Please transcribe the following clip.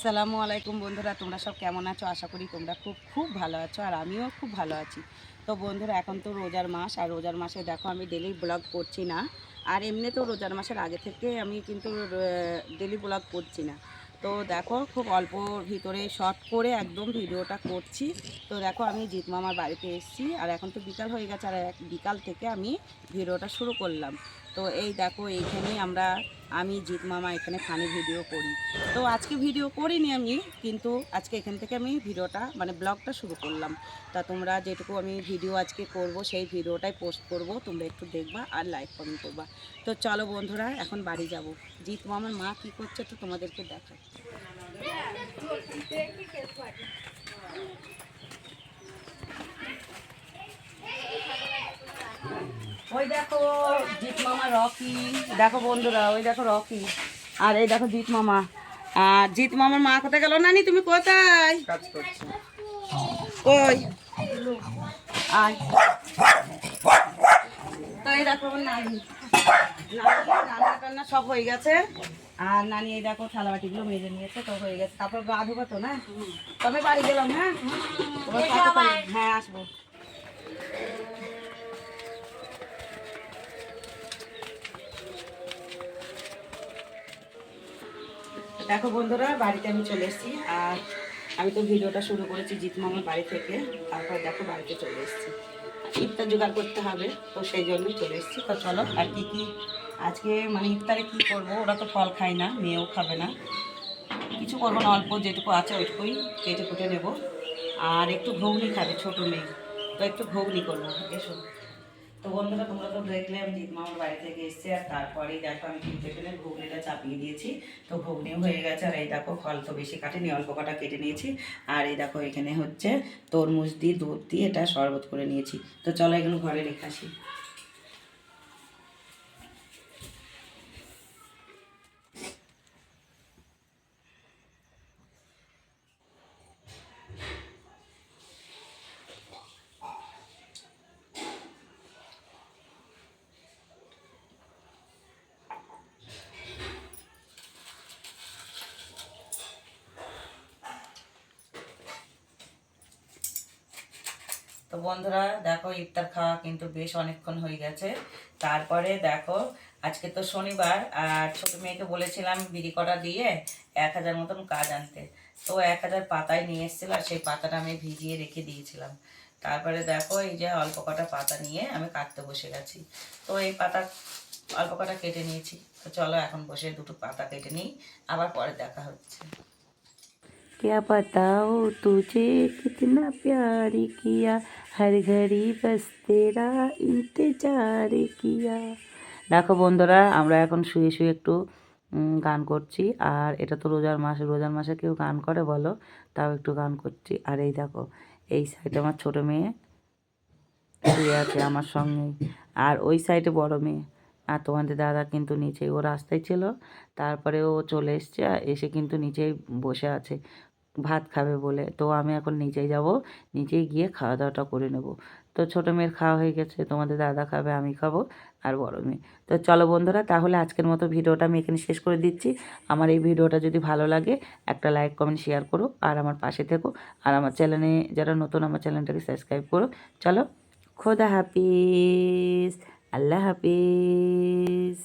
আসসালামু আলাইকুম বন্ধুরা, তোমরা সব কেমন আছো? আশা করি তোমরা খুব খুব ভালো আছো, আর আমিও খুব ভালো আছি। তো বন্ধুরা, এখন তো রোজার মাস, আর রোজার মাসে দেখো আমি ডেলি ব্লগ করছি না। আর এমনিতেও রোজার মাসের আগে থেকে আমি কিন্তু ডেলি ব্লগ করছি না। তো দেখো, খুব অল্প ভিতরে শর্ট করে একদম ভিডিওটা করছি। তো দেখো, আমি জিৎ মামার বাড়িতে এসেছি, আর এখন তো বিকাল হয়ে গেছে, আর বিকাল থেকে আমি ভিডিওটা শুরু করলাম। তো এই দেখো, এইখানেই আমি জিৎ মামা এখানে ফানি ভিডিও করি। তো আজকে ভিডিও করিনি আমি, কিন্তু আজকে এখান থেকে আমি ভিডিওটা মানে ব্লগটা শুরু করলাম। তা তোমরা যেটুকু আমি ভিডিও আজকে করব সেই ভিডিওটাই পোস্ট করব, তোমরা একটু দেখবা আর লাইক কমেন্ট করবা। তো চলো বন্ধুরা, এখন বাড়ি যাব। জিৎ মামার মা কি করছে তো তোমাদেরকে দেখাই। ওই দেখো জিৎ মামা রকি, দেখো বন্ধুরা, ওই দেখো রকি, আর এই দেখো জিৎ মামা। আর জিৎ মামার মা কোথায় গেল? নানি তুমি কোথায়? কাজ করছো? কই আয়। তো এই দেখো নানি, রান্না টান্না সব হয়ে গেছে। আর নানি এই দেখো থালা বাটিগুলো মেজে নিয়েছে, তো হয়ে গেছে। তারপর গা ধোবো তো না, তবে বাড়ি গেলাম। হ্যাঁ, হ্যাঁ আসবো। দেখো বন্ধুরা, বাড়িতে আমি চলে এসেছি, আর আমি তো ভিডিওটা শুরু করেছি জিৎ মামার বাড়ি থেকে। তারপর দেখো বাড়িতে চলে এসেছি, ইফতার জোগাড় করতে হবে, তো সেই জন্যই চলে এসেছি। তো চলো, আর কি কি আজকে মানে ইফতারে কি করব। ওরা তো ফল খায় না, মেয়েও খাবে না, কিছু করবো না, অল্প যেটুকু আছে ওইটুকুই কেটে কুটে নেব। আর একটু ঘুগনি খাবে ছোটো মেয়ে, তো একটু ঘুগনি করবো। এসো। তো বন্ধুরা, তোমরা তো দেখলে আমি জিৎ মামার বাড়ি থেকে এসেছি, আর তারপরেই দেখো আমি কিনতে পেলে ঘুগনিটা চাপিয়ে দিয়েছি। তো ঘুগনিও হয়ে গেছে, আর এই দেখো ফল তো বেশি কাটেনি, অল্প কটা কেটে নিয়েছি। আর এই দেখো এখানে হচ্ছে তরমুজ দিয়ে দুধ দিয়ে এটা শরবত করে নিয়েছি। তো চলো এগুলো ঘরে রেখে আসি। তো বন্ধুরা দেখো, ইফতার খাওয়া কিন্তু বেশ অনেকক্ষণ হয়ে গেছে। তারপরে দেখো, আজকে তো শনিবার, আর ছোটো মেয়েকে বলেছিলাম বিড়ি কটা দিয়ে 1000 মতন কাজ আনতে। তো 1000 পাতায় নিয়ে এসেছিলো, আর সেই পাতাটা আমি ভিজিয়ে রেখে দিয়েছিলাম। তারপরে দেখো, এই যে অল্প কটা পাতা নিয়ে আমি কাটতে বসে গেছি। তো এই পাতা অল্প কটা কেটে নিয়েছি। তো চলো এখন বসে দুটো পাতা কেটে নিই, আবার পরে দেখা হচ্ছে। क्या बताओ तुझे कितना प्यार किया हर घड़ी बस तेरा इंतजार किया। দেখো বন্ধুরা, আমরা এখন শুয়ে শুয়ে একটু গান করছি। আর এটা তো রোজার মাস, রোজার মাসে কেউ গান করে বলো? তাও একটু গান করছি। আর এই দেখো, এই সাইডে আমার ছোটো মেয়ে শুয়ে আছে আমার সঙ্গেই, আর ওই সাইডে বড় মেয়ে। আর তোমাদের দাদা কিন্তু নিচেই, ও রাস্তায় ছিল, তারপরে ও চলে এসছে, এসে কিন্তু নিচেই বসে আছে ভাত খাবে বলে। তো আমি এখন নিচেই যাব, নিচেই গিয়ে খাওয়া দাওয়াটা করে নেব। তো ছোটো মেয়ের খাওয়া হয়ে গেছে, তোমাদের দাদা খাবে, আমি খাবো, আর বড় মেয়ে। তো চলো বন্ধুরা, তাহলে আজকের মতো ভিডিওটা আমি এখানে শেষ করে দিচ্ছি। আমার এই ভিডিওটা যদি ভালো লাগে একটা লাইক কমেন্ট শেয়ার করো, আর আমার পাশে থেকো। আর আমার চ্যানেলে যারা নতুন, আমার চ্যানেলটাকে সাবস্ক্রাইব করো। চলো, খোদা হাফিজ, আল্লাহ হাফিজ।